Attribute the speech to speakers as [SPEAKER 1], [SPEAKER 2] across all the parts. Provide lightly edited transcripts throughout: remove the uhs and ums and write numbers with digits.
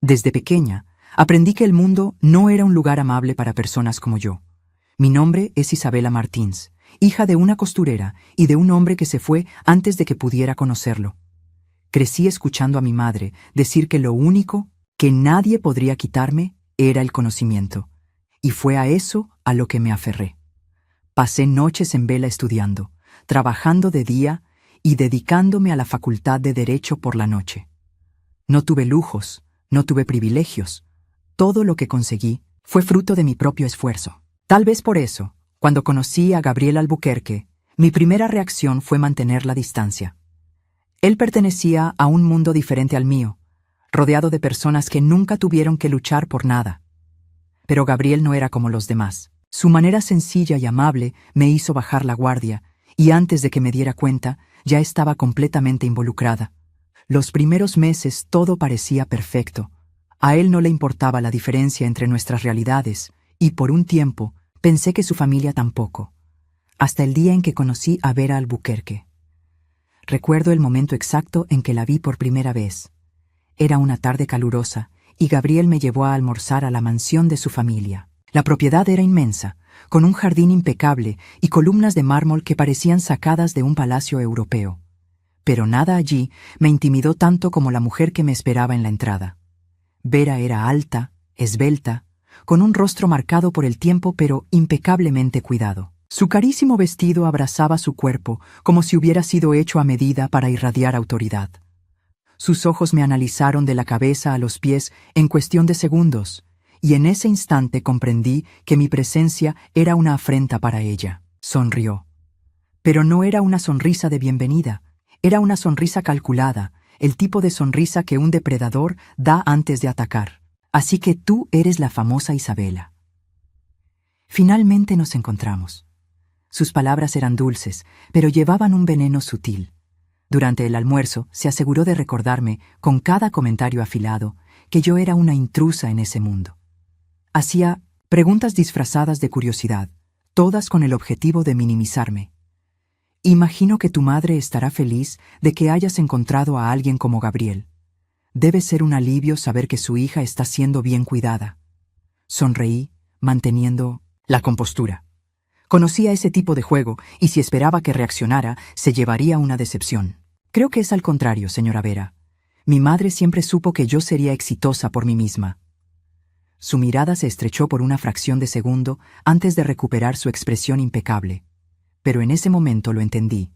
[SPEAKER 1] Desde pequeña, aprendí que el mundo no era un lugar amable para personas como yo. Mi nombre es Isabela Martins, hija de una costurera y de un hombre que se fue antes de que pudiera conocerlo. Crecí escuchando a mi madre decir que lo único que nadie podría quitarme era el conocimiento, y fue a eso a lo que me aferré. Pasé noches en vela estudiando, trabajando de día y dedicándome a la facultad de Derecho por la noche. No tuve lujos, no tuve privilegios. Todo lo que conseguí fue fruto de mi propio esfuerzo. Tal vez por eso, cuando conocí a Gabriel Albuquerque, mi primera reacción fue mantener la distancia. Él pertenecía a un mundo diferente al mío, rodeado de personas que nunca tuvieron que luchar por nada. Pero Gabriel no era como los demás. Su manera sencilla y amable me hizo bajar la guardia, y antes de que me diera cuenta, ya estaba completamente involucrada. Los primeros meses todo parecía perfecto. A él no le importaba la diferencia entre nuestras realidades, y por un tiempo pensé que su familia tampoco. Hasta el día en que conocí a Vera Albuquerque. Recuerdo el momento exacto en que la vi por primera vez. Era una tarde calurosa, y Gabriel me llevó a almorzar a la mansión de su familia. La propiedad era inmensa, con un jardín impecable y columnas de mármol que parecían sacadas de un palacio europeo. Pero nada allí me intimidó tanto como la mujer que me esperaba en la entrada. Vera era alta, esbelta, con un rostro marcado por el tiempo pero impecablemente cuidado. Su carísimo vestido abrazaba su cuerpo como si hubiera sido hecho a medida para irradiar autoridad. Sus ojos me analizaron de la cabeza a los pies en cuestión de segundos, y en ese instante comprendí que mi presencia era una afrenta para ella. Sonrió. Pero no era una sonrisa de bienvenida, era una sonrisa calculada, el tipo de sonrisa que un depredador da antes de atacar. Así que tú eres la famosa Isabela. Finalmente nos encontramos. Sus palabras eran dulces, pero llevaban un veneno sutil. Durante el almuerzo se aseguró de recordarme, con cada comentario afilado, que yo era una intrusa en ese mundo. Hacía preguntas disfrazadas de curiosidad, todas con el objetivo de minimizarme. Imagino que tu madre estará feliz de que hayas encontrado a alguien como Gabriel. Debe ser un alivio saber que su hija está siendo bien cuidada. Sonreí, manteniendo la compostura. Conocía ese tipo de juego, y si esperaba que reaccionara, se llevaría una decepción. Creo que es al contrario, señora Vera. Mi madre siempre supo que yo sería exitosa por mí misma. Su mirada se estrechó por una fracción de segundo antes de recuperar su expresión impecable. Pero en ese momento lo entendí.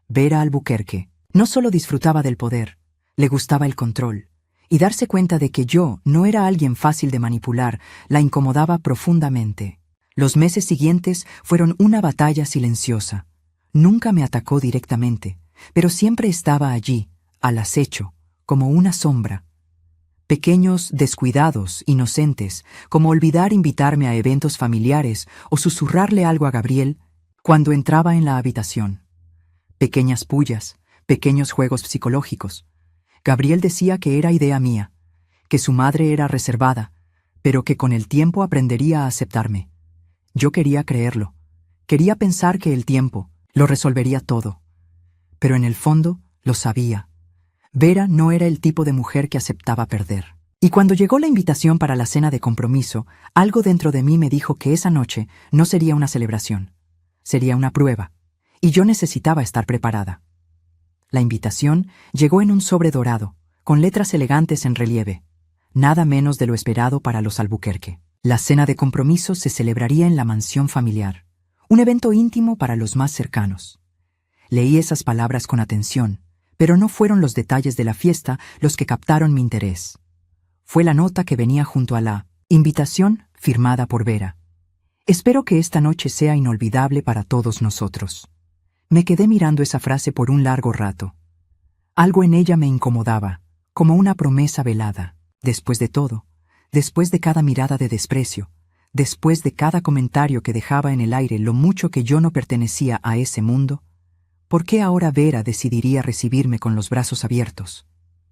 [SPEAKER 1] Vera Albuquerque no solo disfrutaba del poder, le gustaba el control, y darse cuenta de que yo no era alguien fácil de manipular la incomodaba profundamente. Los meses siguientes fueron una batalla silenciosa. Nunca me atacó directamente, pero siempre estaba allí, al acecho, como una sombra. Pequeños descuidados, inocentes, como olvidar invitarme a eventos familiares o susurrarle algo a Gabriel cuando entraba en la habitación. Pequeñas pullas, pequeños juegos psicológicos. Gabriel decía que era idea mía, que su madre era reservada, pero que con el tiempo aprendería a aceptarme. Yo quería creerlo. Quería pensar que el tiempo lo resolvería todo. Pero en el fondo lo sabía. Vera no era el tipo de mujer que aceptaba perder. Y cuando llegó la invitación para la cena de compromiso, algo dentro de mí me dijo que esa noche no sería una celebración. Sería una prueba. Y yo necesitaba estar preparada. La invitación llegó en un sobre dorado, con letras elegantes en relieve. Nada menos de lo esperado para los Albuquerque. La cena de compromiso se celebraría en la mansión familiar. Un evento íntimo para los más cercanos. Leí esas palabras con atención, pero no fueron los detalles de la fiesta los que captaron mi interés. Fue la nota que venía junto a la invitación firmada por Vera. Espero que esta noche sea inolvidable para todos nosotros. Me quedé mirando esa frase por un largo rato. Algo en ella me incomodaba, como una promesa velada. Después de todo, después de cada mirada de desprecio, después de cada comentario que dejaba en el aire lo mucho que yo no pertenecía a ese mundo, ¿por qué ahora Vera decidiría recibirme con los brazos abiertos?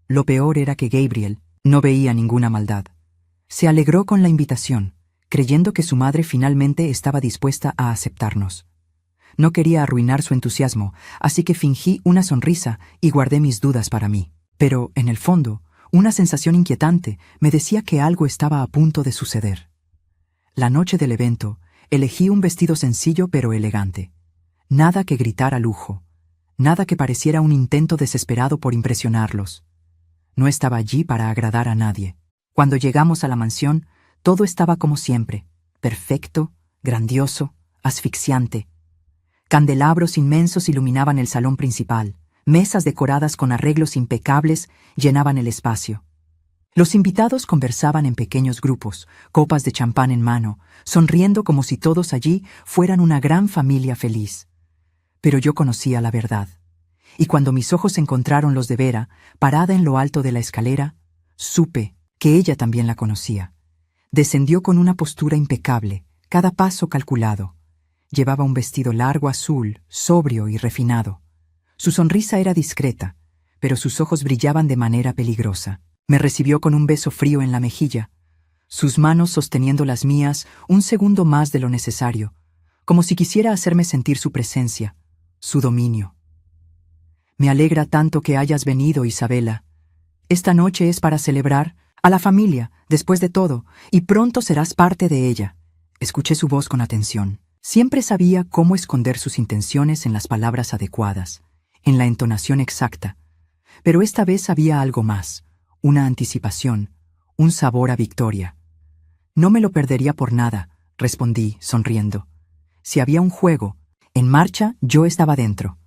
[SPEAKER 1] Lo peor era que Gabriel no veía ninguna maldad. Se alegró con la invitación, creyendo que su madre finalmente estaba dispuesta a aceptarnos. No quería arruinar su entusiasmo, así que fingí una sonrisa y guardé mis dudas para mí. Pero, en el fondo, Una sensación inquietante me decía que algo estaba a punto de suceder. La noche del evento, elegí un vestido sencillo pero elegante. Nada que gritara lujo, nada que pareciera un intento desesperado por impresionarlos. No estaba allí para agradar a nadie. Cuando llegamos a la mansión, todo estaba como siempre, perfecto, grandioso, asfixiante. Candelabros inmensos iluminaban el salón principal, mesas decoradas con arreglos impecables llenaban el espacio. Los invitados conversaban en pequeños grupos, copas de champán en mano, sonriendo como si todos allí fueran una gran familia feliz. Pero yo conocía la verdad. Y cuando mis ojos encontraron los de Vera, parada en lo alto de la escalera, supe que ella también la conocía. Descendió con una postura impecable, cada paso calculado. Llevaba un vestido largo azul, sobrio y refinado. Su sonrisa era discreta, pero sus ojos brillaban de manera peligrosa. Me recibió con un beso frío en la mejilla, sus manos sosteniendo las mías un segundo más de lo necesario, como si quisiera hacerme sentir su presencia, su dominio. Me alegra tanto que hayas venido, Isabela. Esta noche es para celebrar a la familia, después de todo, y pronto serás parte de ella. Escuché su voz con atención. Siempre sabía cómo esconder sus intenciones en las palabras adecuadas, en la entonación exacta. Pero esta vez había algo más, una anticipación, un sabor a victoria. No me lo perdería por nada, respondí, sonriendo. Si había un juego en marcha, yo estaba dentro.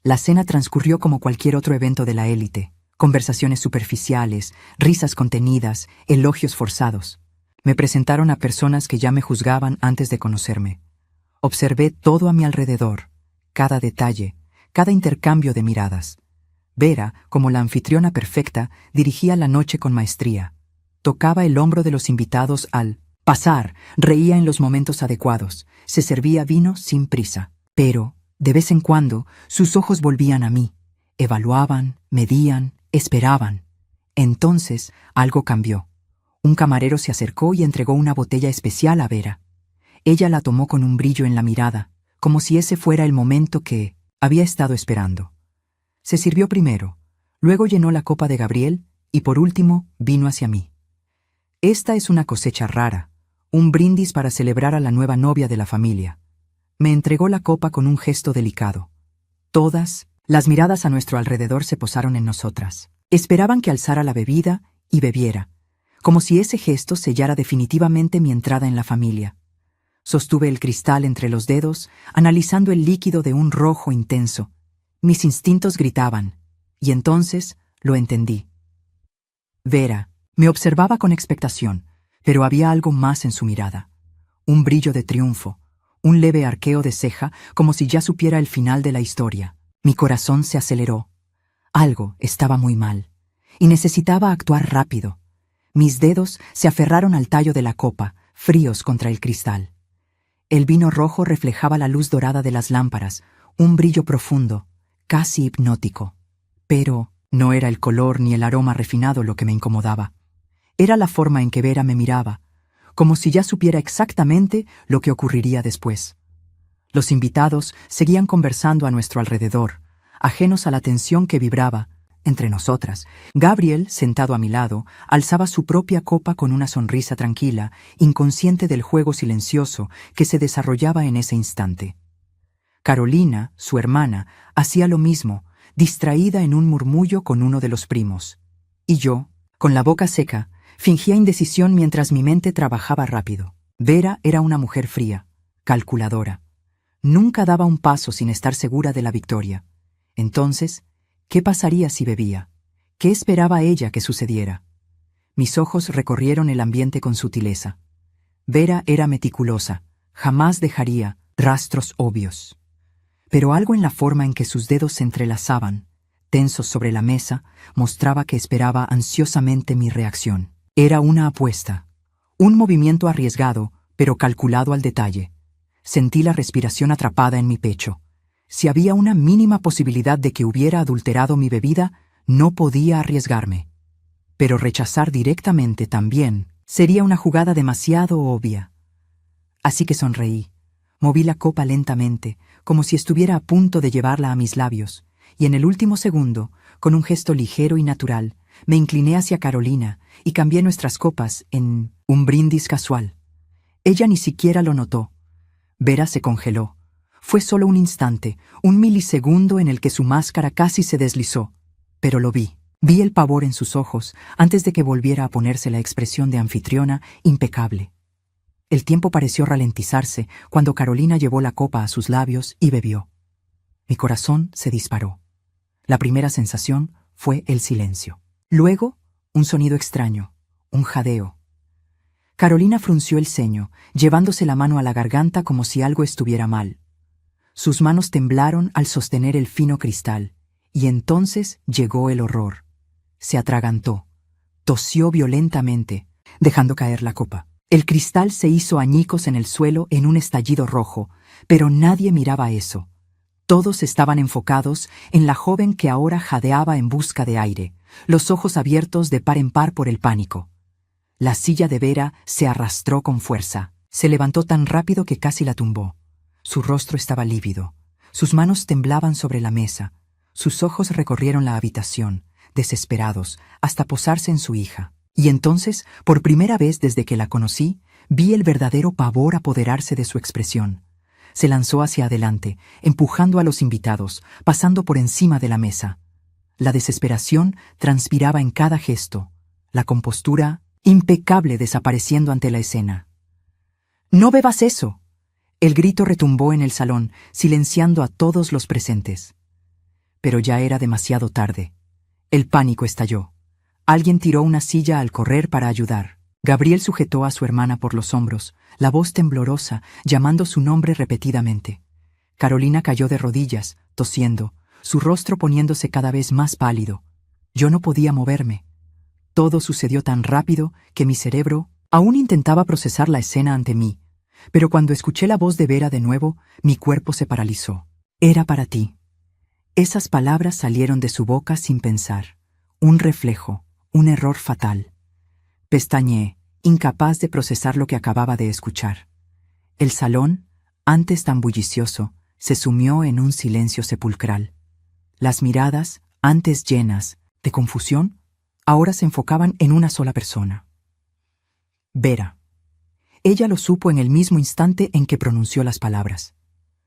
[SPEAKER 1] La cena transcurrió como cualquier otro evento de la élite. Conversaciones superficiales, risas contenidas, elogios forzados. Me presentaron a personas que ya me juzgaban antes de conocerme. Observé todo a mi alrededor, cada detalle, cada intercambio de miradas. Vera, como la anfitriona perfecta, dirigía la noche con maestría. Tocaba el hombro de los invitados al pasar, reía en los momentos adecuados, se servía vino sin prisa. Pero, de vez en cuando, sus ojos volvían a mí. Evaluaban, medían, esperaban. Entonces, algo cambió. Un camarero se acercó y entregó una botella especial a Vera. Ella la tomó con un brillo en la mirada, como si ese fuera el momento que había estado esperando. Se sirvió primero, luego llenó la copa de Gabriel y por último vino hacia mí. Esta es una cosecha rara, un brindis para celebrar a la nueva novia de la familia. Me entregó la copa con un gesto delicado. Todas las miradas a nuestro alrededor se posaron en nosotras. Esperaban que alzara la bebida y bebiera, como si ese gesto sellara definitivamente mi entrada en la familia. Sostuve el cristal entre los dedos, analizando el líquido de un rojo intenso. Mis instintos gritaban, y entonces lo entendí. Vera me observaba con expectación, pero había algo más en su mirada. Un brillo de triunfo, un leve arqueo de ceja, como si ya supiera el final de la historia. Mi corazón se aceleró. Algo estaba muy mal, y necesitaba actuar rápido. Mis dedos se aferraron al tallo de la copa, fríos contra el cristal. El vino rojo reflejaba la luz dorada de las lámparas, un brillo profundo, casi hipnótico. Pero no era el color ni el aroma refinado lo que me incomodaba. Era la forma en que Vera me miraba, como si ya supiera exactamente lo que ocurriría después. Los invitados seguían conversando a nuestro alrededor, ajenos a la tensión que vibraba entre nosotras. Gabriel, sentado a mi lado, alzaba su propia copa con una sonrisa tranquila, inconsciente del juego silencioso que se desarrollaba en ese instante. Carolina, su hermana, hacía lo mismo, distraída en un murmullo con uno de los primos. Y yo, con la boca seca, fingía indecisión mientras mi mente trabajaba rápido. Vera era una mujer fría, calculadora. Nunca daba un paso sin estar segura de la victoria. Entonces, ¿qué pasaría si bebía? ¿Qué esperaba ella que sucediera? Mis ojos recorrieron el ambiente con sutileza. Vera era meticulosa, jamás dejaría rastros obvios. Pero algo en la forma en que sus dedos se entrelazaban, tensos sobre la mesa, mostraba que esperaba ansiosamente mi reacción. Era una apuesta, un movimiento arriesgado, pero calculado al detalle. Sentí la respiración atrapada en mi pecho. Si había una mínima posibilidad de que hubiera adulterado mi bebida, no podía arriesgarme. Pero rechazar directamente también sería una jugada demasiado obvia. Así que sonreí. Moví la copa lentamente, como si estuviera a punto de llevarla a mis labios, y en el último segundo, con un gesto ligero y natural, Me incliné hacia Carolina y cambié nuestras copas en un brindis casual. Ella ni siquiera lo notó. Vera se congeló. Fue solo un instante, un milisegundo en el que su máscara casi se deslizó. Pero lo vi. Vi el pavor en sus ojos antes de que volviera a ponerse la expresión de anfitriona impecable. El tiempo pareció ralentizarse cuando Carolina llevó la copa a sus labios y bebió. Mi corazón se disparó. La primera sensación fue el silencio. Luego, un sonido extraño, un jadeo. Carolina frunció el ceño, llevándose la mano a la garganta como si algo estuviera mal. Sus manos temblaron al sostener el fino cristal, y entonces llegó el horror. Se atragantó, tosió violentamente, dejando caer la copa. El cristal se hizo añicos en el suelo en un estallido rojo, pero nadie miraba eso. Todos estaban enfocados en la joven que ahora jadeaba en busca de aire, los ojos abiertos de par en par por el pánico. La silla de Vera se arrastró con fuerza. Se levantó tan rápido que casi la tumbó. Su rostro estaba lívido. Sus manos temblaban sobre la mesa. Sus ojos recorrieron la habitación, desesperados, hasta posarse en su hija. Y entonces, por primera vez desde que la conocí, vi el verdadero pavor apoderarse de su expresión. Se lanzó hacia adelante, empujando a los invitados, pasando por encima de la mesa. La desesperación transpiraba en cada gesto, la compostura impecable desapareciendo ante la escena. «¡No bebas eso!». El grito retumbó en el salón, silenciando a todos los presentes. Pero ya era demasiado tarde. El pánico estalló. Alguien tiró una silla al correr para ayudar. Gabriel sujetó a su hermana por los hombros, la voz temblorosa, llamando su nombre repetidamente. Carolina cayó de rodillas, tosiendo, su rostro poniéndose cada vez más pálido. Yo no podía moverme. Todo sucedió tan rápido que mi cerebro aún intentaba procesar la escena ante mí, pero cuando escuché la voz de Vera de nuevo, mi cuerpo se paralizó. «Era para ti». Esas palabras salieron de su boca sin pensar. Un reflejo, un error fatal. Pestañeé, incapaz de procesar lo que acababa de escuchar. El salón, antes tan bullicioso, se sumió en un silencio sepulcral. Las miradas, antes llenas de confusión, ahora se enfocaban en una sola persona. Vera. Ella lo supo en el mismo instante en que pronunció las palabras.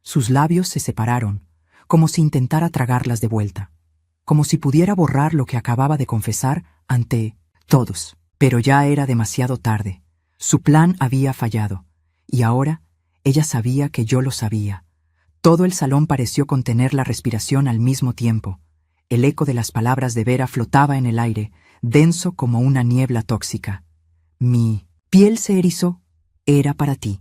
[SPEAKER 1] Sus labios se separaron, como si intentara tragarlas de vuelta, como si pudiera borrar lo que acababa de confesar ante todos. Pero ya era demasiado tarde. Su plan había fallado, y ahora ella sabía que yo lo sabía. Todo el salón pareció contener la respiración al mismo tiempo. El eco de las palabras de Vera flotaba en el aire, denso como una niebla tóxica. Mi piel se erizó. Era para ti.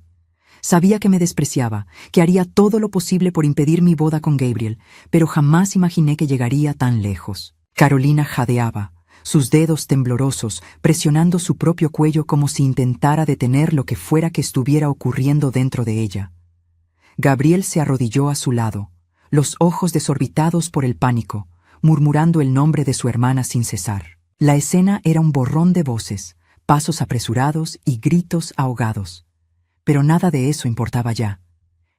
[SPEAKER 1] Sabía que me despreciaba, que haría todo lo posible por impedir mi boda con Gabriel, pero jamás imaginé que llegaría tan lejos. Carolina jadeaba, sus dedos temblorosos, presionando su propio cuello como si intentara detener lo que fuera que estuviera ocurriendo dentro de ella. Gabriel se arrodilló a su lado, los ojos desorbitados por el pánico, murmurando el nombre de su hermana sin cesar. La escena era un borrón de voces, pasos apresurados y gritos ahogados. Pero nada de eso importaba ya.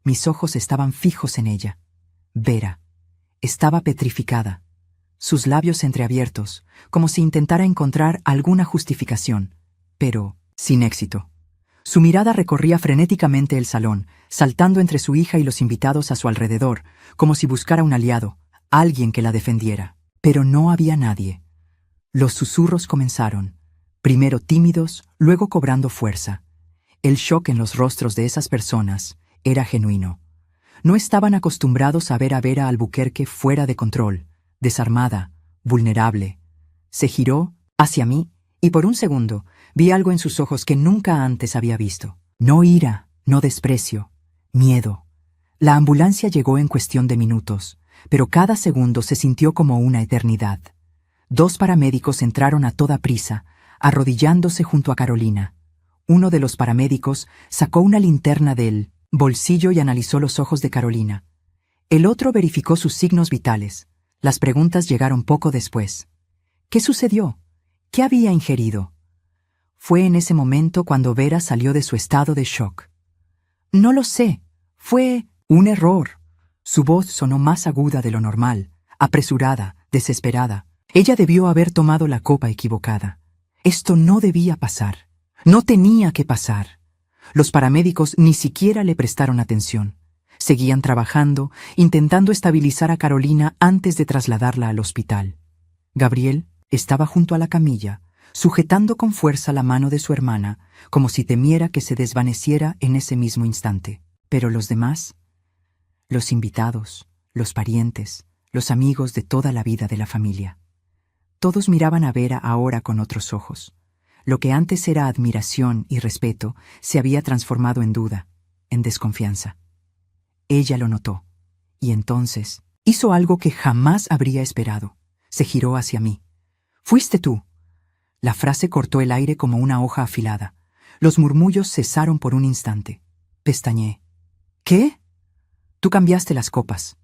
[SPEAKER 1] Mis ojos estaban fijos en ella. Vera. Estaba petrificada. Sus labios entreabiertos, como si intentara encontrar alguna justificación, pero sin éxito. Su mirada recorría frenéticamente el salón, saltando entre su hija y los invitados a su alrededor, como si buscara un aliado, alguien que la defendiera. Pero no había nadie. Los susurros comenzaron, primero tímidos, luego cobrando fuerza. El shock en los rostros de esas personas era genuino. No estaban acostumbrados a ver a Vera Albuquerque fuera de control, desarmada, vulnerable. Se giró hacia mí y por un segundo vi algo en sus ojos que nunca antes había visto. No ira, no desprecio, miedo. La ambulancia llegó en cuestión de minutos, pero cada segundo se sintió como una eternidad. 2 paramédicos entraron a toda prisa, arrodillándose junto a Carolina. Uno de los paramédicos sacó una linterna del bolsillo y analizó los ojos de Carolina. El otro verificó sus signos vitales. Las preguntas llegaron poco después. ¿Qué sucedió? ¿Qué había ingerido? Fue en ese momento cuando Vera salió de su estado de shock. No lo sé. Fue un error. Su voz sonó más aguda de lo normal, apresurada, desesperada. Ella debió haber tomado la copa equivocada. Esto no debía pasar. No tenía que pasar. Los paramédicos ni siquiera le prestaron atención. Seguían trabajando, intentando estabilizar a Carolina antes de trasladarla al hospital. Gabriel estaba junto a la camilla, sujetando con fuerza la mano de su hermana, como si temiera que se desvaneciera en ese mismo instante. Pero los demás, los invitados, los parientes, los amigos de toda la vida de la familia, todos miraban a Vera ahora con otros ojos. Lo que antes era admiración y respeto se había transformado en duda, en desconfianza. Ella lo notó, y entonces hizo algo que jamás habría esperado. Se giró hacia mí. «Fuiste tú». La frase cortó el aire como una hoja afilada. Los murmullos cesaron por un instante. Pestañeé. «¿Qué?» «Tú cambiaste las copas».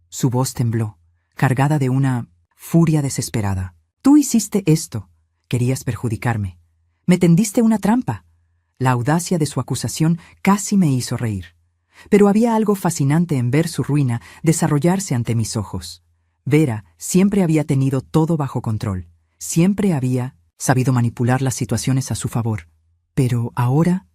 [SPEAKER 1] Su voz tembló, cargada de una furia desesperada. «Tú hiciste esto. Querías perjudicarme. Me tendiste una trampa». La audacia de su acusación casi me hizo reír. Pero había algo fascinante en ver su ruina desarrollarse ante mis ojos. Vera siempre había tenido todo bajo control. Siempre había sabido manipular las situaciones a su favor. Pero ahora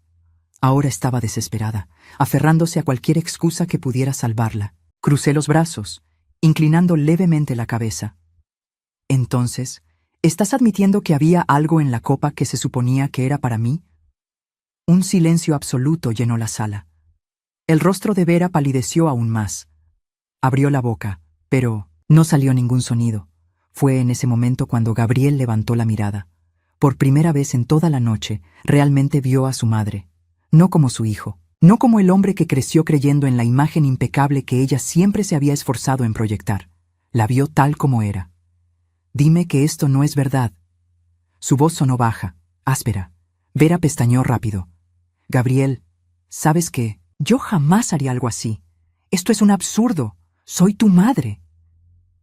[SPEAKER 1] estaba desesperada, aferrándose a cualquier excusa que pudiera salvarla. Crucé los brazos, inclinando levemente la cabeza. «Entonces, ¿estás admitiendo que había algo en la copa que se suponía que era para mí?» Un silencio absoluto llenó la sala. El rostro de Vera palideció aún más. Abrió la boca, pero no salió ningún sonido. Fue en ese momento cuando Gabriel levantó la mirada. Por primera vez en toda la noche, realmente vio a su madre. No como su hijo, no como el hombre que creció creyendo en la imagen impecable que ella siempre se había esforzado en proyectar. La vio tal como era. «Dime que esto no es verdad». Su voz sonó baja, áspera. Vera pestañeó rápido. «Gabriel, ¿sabes qué? Yo jamás haría algo así. Esto es un absurdo. Soy tu madre».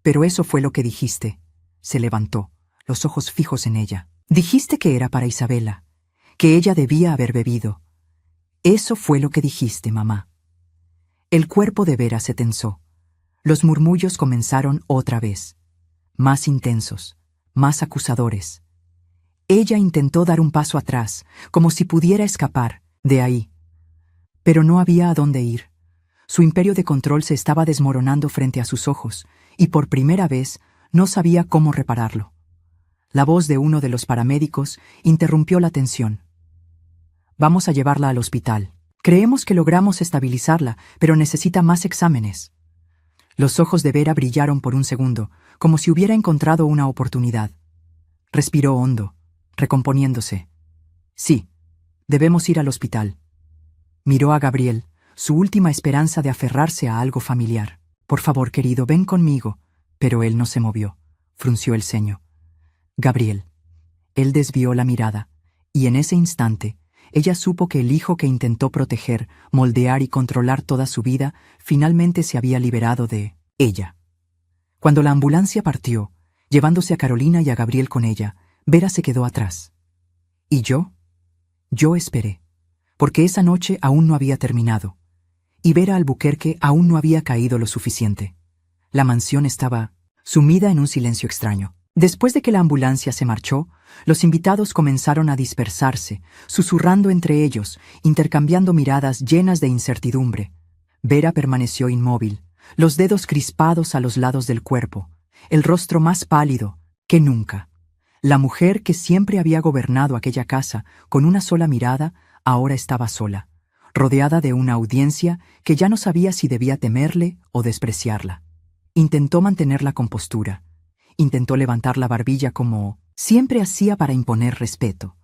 [SPEAKER 1] «Pero eso fue lo que dijiste». Se levantó, los ojos fijos en ella. «Dijiste que era para Isabela, que ella debía haber bebido. Eso fue lo que dijiste, mamá». El cuerpo de Vera se tensó. Los murmullos comenzaron otra vez, más intensos, más acusadores. Ella intentó dar un paso atrás, como si pudiera escapar de ahí. Pero no había a dónde ir. Su imperio de control se estaba desmoronando frente a sus ojos, y por primera vez no sabía cómo repararlo. La voz de uno de los paramédicos interrumpió la tensión. «Vamos a llevarla al hospital. Creemos que logramos estabilizarla, pero necesita más exámenes». Los ojos de Vera brillaron por un segundo, como si hubiera encontrado una oportunidad. Respiró hondo, recomponiéndose. «Sí, debemos ir al hospital». Miró a Gabriel, su última esperanza de aferrarse a algo familiar. «Por favor, querido, ven conmigo». Pero él no se movió. Frunció el ceño. «Gabriel». Él desvió la mirada, y en ese instante, ella supo que el hijo que intentó proteger, moldear y controlar toda su vida, finalmente se había liberado de ella. Cuando la ambulancia partió, llevándose a Carolina y a Gabriel con ella, Vera se quedó atrás. ¿Y yo? Yo esperé, porque esa noche aún no había terminado, y Vera Albuquerque aún no había caído lo suficiente. La mansión estaba sumida en un silencio extraño. Después de que la ambulancia se marchó, los invitados comenzaron a dispersarse, susurrando entre ellos, intercambiando miradas llenas de incertidumbre. Vera permaneció inmóvil, los dedos crispados a los lados del cuerpo, el rostro más pálido que nunca. La mujer que siempre había gobernado aquella casa con una sola mirada, ahora estaba sola, rodeada de una audiencia que ya no sabía si debía temerle o despreciarla. Intentó mantener la compostura. Intentó levantar la barbilla como siempre hacía para imponer respeto.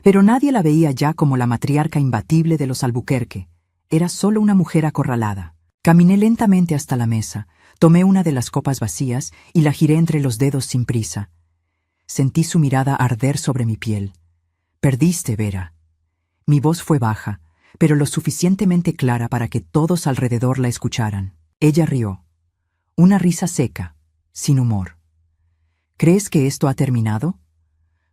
[SPEAKER 1] Pero nadie la veía ya como la matriarca imbatible de los Albuquerque. Era solo una mujer acorralada. Caminé lentamente hasta la mesa, tomé una de las copas vacías y la giré entre los dedos sin prisa. Sentí su mirada arder sobre mi piel. «Perdiste, Vera». Mi voz fue baja, pero lo suficientemente clara para que todos alrededor la escucharan. Ella rió. Una risa seca, sin humor. «¿Crees que esto ha terminado?»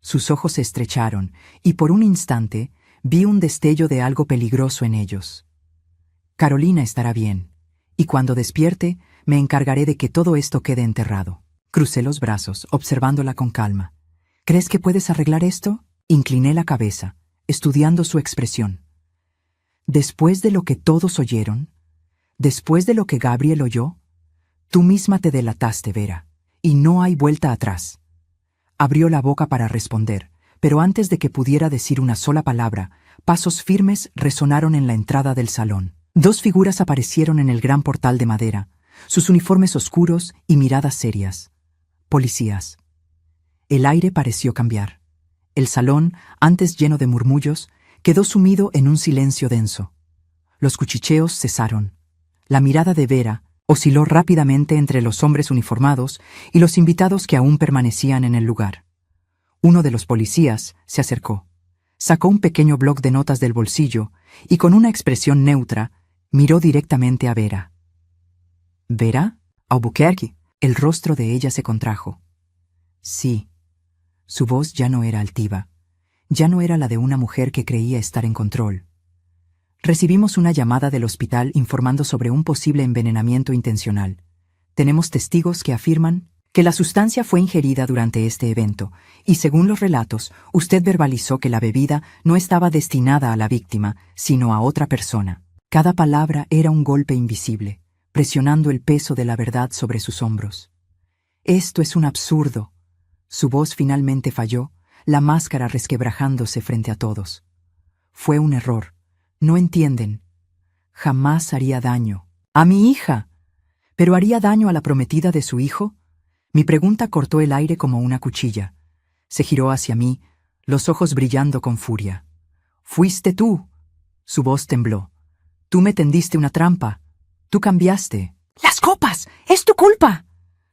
[SPEAKER 1] Sus ojos se estrecharon, y por un instante vi un destello de algo peligroso en ellos. «Carolina estará bien, y cuando despierte me encargaré de que todo esto quede enterrado». Crucé los brazos, observándola con calma. ¿Crees que puedes arreglar esto? Incliné la cabeza, estudiando su expresión. Después de lo que todos oyeron, después de lo que Gabriel oyó, tú misma te delataste, Vera, y no hay vuelta atrás. Abrió la boca para responder, pero antes de que pudiera decir una sola palabra, pasos firmes resonaron en la entrada del salón. Dos figuras aparecieron en el gran portal de madera, sus uniformes oscuros y miradas serias. Policías. El aire pareció cambiar. El salón, antes lleno de murmullos, quedó sumido en un silencio denso. Los cuchicheos cesaron. La mirada de Vera osciló rápidamente entre los hombres uniformados y los invitados que aún permanecían en el lugar. Uno de los policías se acercó, sacó un pequeño bloc de notas del bolsillo y con una expresión neutra miró directamente a Vera. ¿Vera? Albuquerque. El rostro de ella se contrajo. Sí. Su voz ya no era altiva, ya no era la de una mujer que creía estar en control. Recibimos una llamada del hospital informando sobre un posible envenenamiento intencional. Tenemos testigos que afirman que la sustancia fue ingerida durante este evento, y según los relatos, usted verbalizó que la bebida no estaba destinada a la víctima, sino a otra persona. Cada palabra era un golpe invisible, presionando el peso de la verdad sobre sus hombros. Esto es un absurdo. Su voz finalmente falló, la máscara resquebrajándose frente a todos. Fue un error. No entienden. Jamás haría daño. ¡A mi hija! ¿Pero haría daño a la prometida de su hijo? Mi pregunta cortó el aire como una cuchilla. Se giró hacia mí, los ojos brillando con furia. «¡Fuiste tú!» Su voz tembló. «Tú me tendiste una trampa. Tú cambiaste». «¡Las copas! ¡Es tu culpa!»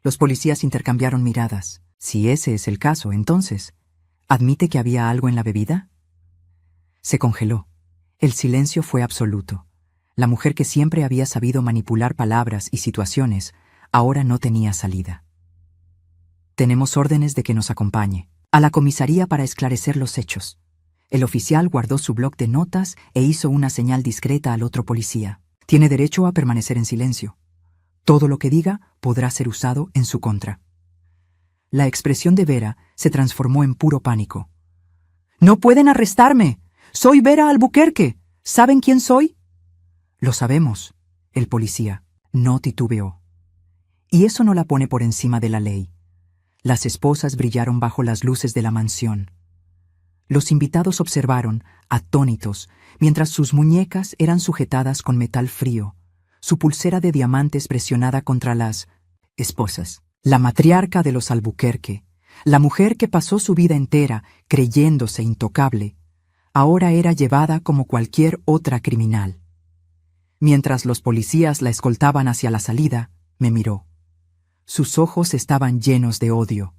[SPEAKER 1] Los policías intercambiaron miradas. Si ese es el caso, entonces, ¿admite que había algo en la bebida? Se congeló. El silencio fue absoluto. La mujer que siempre había sabido manipular palabras y situaciones, ahora no tenía salida. Tenemos órdenes de que nos acompañe a la comisaría para esclarecer los hechos. El oficial guardó su bloc de notas e hizo una señal discreta al otro policía. Tiene derecho a permanecer en silencio. Todo lo que diga podrá ser usado en su contra. La expresión de Vera se transformó en puro pánico. «¡No pueden arrestarme! ¡Soy Vera Albuquerque! ¿Saben quién soy?» «Lo sabemos», el policía no titubeó. «Y eso no la pone por encima de la ley». Las esposas brillaron bajo las luces de la mansión. Los invitados observaron, atónitos, mientras sus muñecas eran sujetadas con metal frío, su pulsera de diamantes presionada contra las esposas. La matriarca de los Albuquerque, la mujer que pasó su vida entera creyéndose intocable, ahora era llevada como cualquier otra criminal. Mientras los policías la escoltaban hacia la salida, me miró. Sus ojos estaban llenos de odio.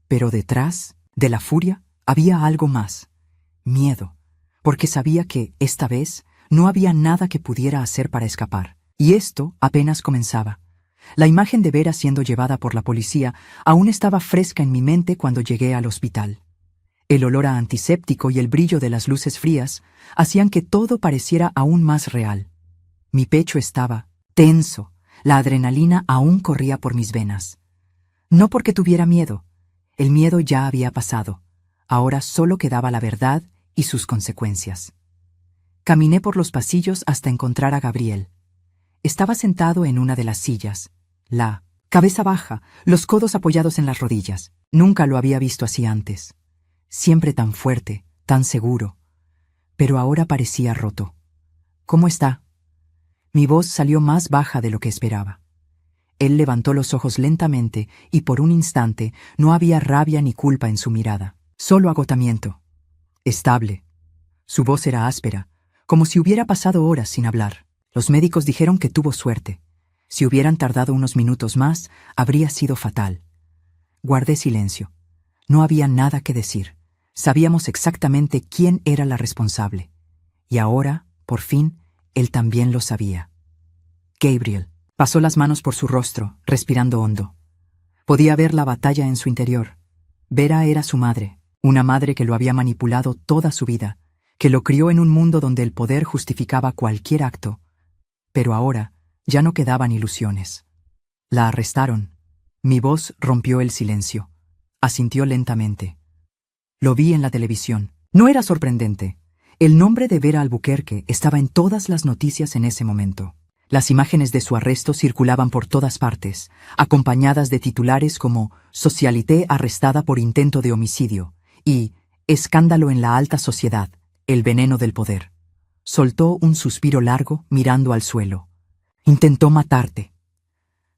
[SPEAKER 1] Pero detrás de la furia había algo más, miedo, porque sabía que, esta vez, no había nada que pudiera hacer para escapar. Y esto apenas comenzaba. La imagen de Vera siendo llevada por la policía aún estaba fresca en mi mente cuando llegué al hospital. El olor a antiséptico y el brillo de las luces frías hacían que todo pareciera aún más real. Mi pecho estaba tenso, la adrenalina aún corría por mis venas. No porque tuviera miedo, el miedo ya había pasado, ahora solo quedaba la verdad y sus consecuencias. Caminé por los pasillos hasta encontrar a Gabriel. Estaba sentado en una de las sillas, la cabeza baja, los codos apoyados en las rodillas. Nunca lo había visto así antes. Siempre tan fuerte, tan seguro. Pero ahora parecía roto. «¿Cómo está?» Mi voz salió más baja de lo que esperaba. Él levantó los ojos lentamente y por un instante no había rabia ni culpa en su mirada. Solo agotamiento. Estable. Su voz era áspera, como si hubiera pasado horas sin hablar. Los médicos dijeron que tuvo suerte. Si hubieran tardado unos minutos más, habría sido fatal. Guardé silencio. No había nada que decir. Sabíamos exactamente quién era la responsable. Y ahora, por fin, él también lo sabía. Gabriel pasó las manos por su rostro, respirando hondo. Podía ver la batalla en su interior. Vera era su madre, una madre que lo había manipulado toda su vida, que lo crió en un mundo donde el poder justificaba cualquier acto. Pero ahora ya no quedaban ilusiones. La arrestaron. Mi voz rompió el silencio. Asintió lentamente. Lo vi en la televisión. No era sorprendente. El nombre de Vera Albuquerque estaba en todas las noticias en ese momento. Las imágenes de su arresto circulaban por todas partes, acompañadas de titulares como «Socialité arrestada por intento de homicidio» y «Escándalo en la alta sociedad, el veneno del poder». Soltó un suspiro largo mirando al suelo. «Intentó matarte».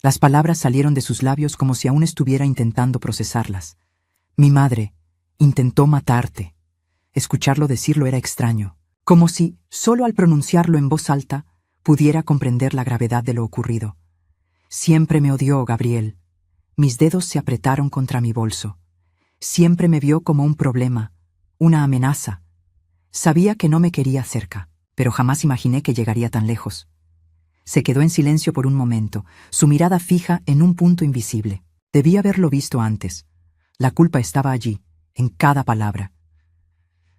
[SPEAKER 1] Las palabras salieron de sus labios como si aún estuviera intentando procesarlas. «Mi madre intentó matarte». Escucharlo decirlo era extraño, como si, solo al pronunciarlo en voz alta, pudiera comprender la gravedad de lo ocurrido. Siempre me odió, Gabriel. Mis dedos se apretaron contra mi bolso. Siempre me vio como un problema, una amenaza. Sabía que no me quería cerca, pero jamás imaginé que llegaría tan lejos. Se quedó en silencio por un momento, su mirada fija en un punto invisible. Debí haberlo visto antes. La culpa estaba allí, en cada palabra.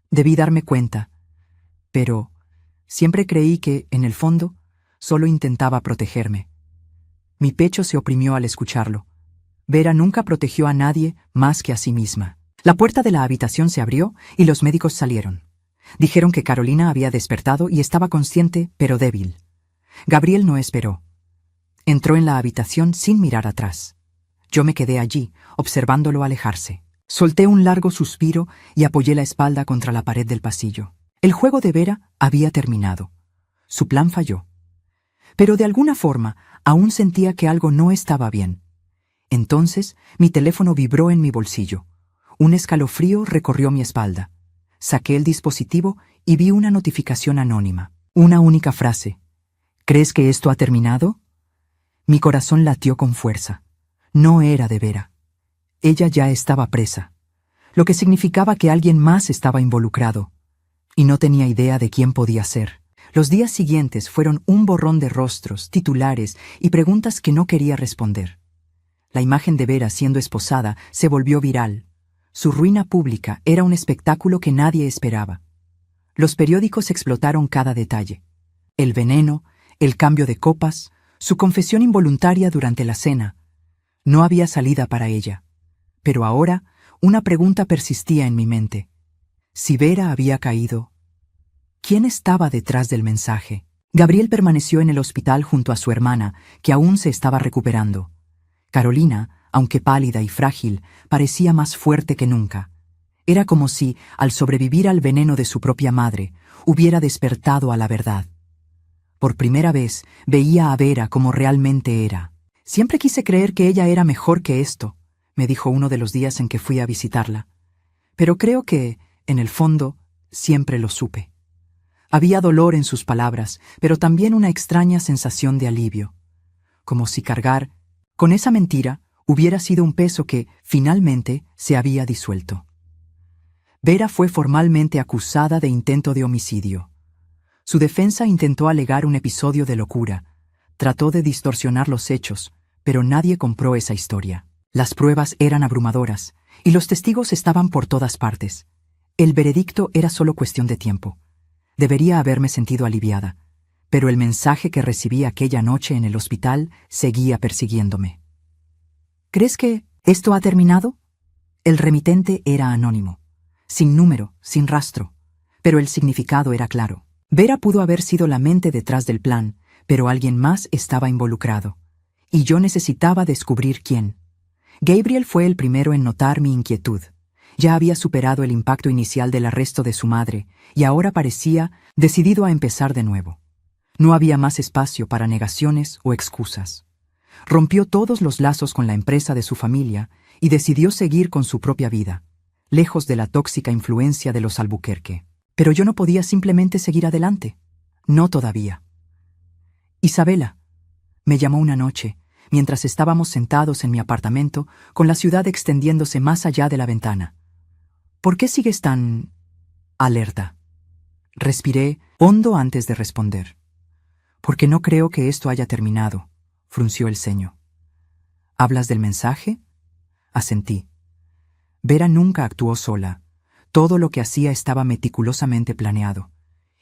[SPEAKER 1] Debí darme cuenta, pero siempre creí que, en el fondo, solo intentaba protegerme. Mi pecho se oprimió al escucharlo. Vera nunca protegió a nadie más que a sí misma. La puerta de la habitación se abrió y los médicos salieron. Dijeron que Carolina había despertado y estaba consciente, pero débil. Gabriel no esperó. Entró en la habitación sin mirar atrás. Yo me quedé allí, observándolo alejarse. Solté un largo suspiro y apoyé la espalda contra la pared del pasillo. El juego de Vera había terminado. Su plan falló. Pero de alguna forma aún sentía que algo no estaba bien. Entonces mi teléfono vibró en mi bolsillo. Un escalofrío recorrió mi espalda. Saqué el dispositivo y vi una notificación anónima. Una única frase. ¿Crees que esto ha terminado? Mi corazón latió con fuerza. No era de Vera. Ella ya estaba presa, lo que significaba que alguien más estaba involucrado, y no tenía idea de quién podía ser. Los días siguientes fueron un borrón de rostros, titulares y preguntas que no quería responder. La imagen de Vera siendo esposada se volvió viral. Su ruina pública era un espectáculo que nadie esperaba. Los periódicos explotaron cada detalle. El veneno, el cambio de copas, su confesión involuntaria durante la cena. No había salida para ella. Pero ahora, una pregunta persistía en mi mente. Si Vera había caído, ¿quién estaba detrás del mensaje? Gabriel permaneció en el hospital junto a su hermana, que aún se estaba recuperando. Carolina, aunque pálida y frágil, parecía más fuerte que nunca. Era como si, al sobrevivir al veneno de su propia madre, hubiera despertado a la verdad. Por primera vez, veía a Vera como realmente era. Siempre quise creer que ella era mejor que esto, me dijo uno de los días en que fui a visitarla. Pero creo que, en el fondo, siempre lo supe. Había dolor en sus palabras, pero también una extraña sensación de alivio. Como si cargar con esa mentira hubiera sido un peso que, finalmente, se había disuelto. Vera fue formalmente acusada de intento de homicidio. Su defensa intentó alegar un episodio de locura. Trató de distorsionar los hechos, pero nadie compró esa historia. Las pruebas eran abrumadoras, y los testigos estaban por todas partes. El veredicto era solo cuestión de tiempo. Debería haberme sentido aliviada, pero el mensaje que recibí aquella noche en el hospital seguía persiguiéndome. ¿Crees que esto ha terminado? El remitente era anónimo, sin número, sin rastro, pero el significado era claro. Vera pudo haber sido la mente detrás del plan, pero alguien más estaba involucrado, y yo necesitaba descubrir quién. Gabriel fue el primero en notar mi inquietud. Ya había superado el impacto inicial del arresto de su madre, y ahora parecía decidido a empezar de nuevo. No había más espacio para negaciones o excusas. Rompió todos los lazos con la empresa de su familia y decidió seguir con su propia vida, lejos de la tóxica influencia de los Albuquerque. Pero yo no podía simplemente seguir adelante. No todavía. Isabela, me llamó una noche, mientras estábamos sentados en mi apartamento, con la ciudad extendiéndose más allá de la ventana. ¿Por qué sigues tan alerta? Respiré hondo antes de responder. Porque no creo que esto haya terminado, frunció el ceño. ¿Hablas del mensaje? Asentí. Vera nunca actuó sola. Todo lo que hacía estaba meticulosamente planeado.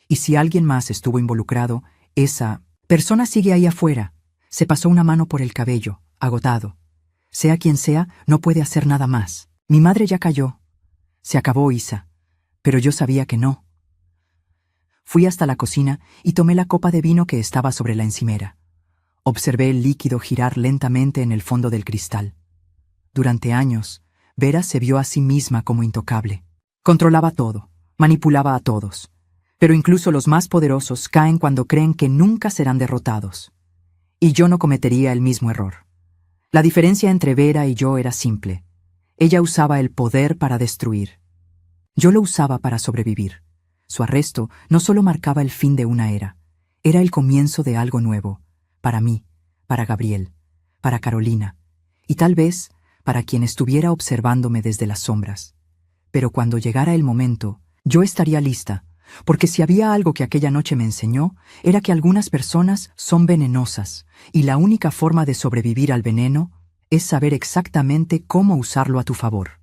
[SPEAKER 1] Y si alguien más estuvo involucrado, esa persona sigue ahí afuera. Se pasó una mano por el cabello, agotado. Sea quien sea, no puede hacer nada más. Mi madre ya cayó. Se acabó, Isa. Pero yo sabía que no. Fui hasta la cocina y tomé la copa de vino que estaba sobre la encimera. Observé el líquido girar lentamente en el fondo del cristal. Durante años, Vera se vio a sí misma como intocable. Controlaba todo, manipulaba a todos. Pero incluso los más poderosos caen cuando creen que nunca serán derrotados. Y yo no cometería el mismo error. La diferencia entre Vera y yo era simple. Ella usaba el poder para destruir. Yo lo usaba para sobrevivir. Su arresto no solo marcaba el fin de una era, era el comienzo de algo nuevo, para mí, para Gabriel, para Carolina, y tal vez para quien estuviera observándome desde las sombras. Pero cuando llegara el momento, yo estaría lista, porque si había algo que aquella noche me enseñó, era que algunas personas son venenosas, y la única forma de sobrevivir al veneno es saber exactamente cómo usarlo a tu favor.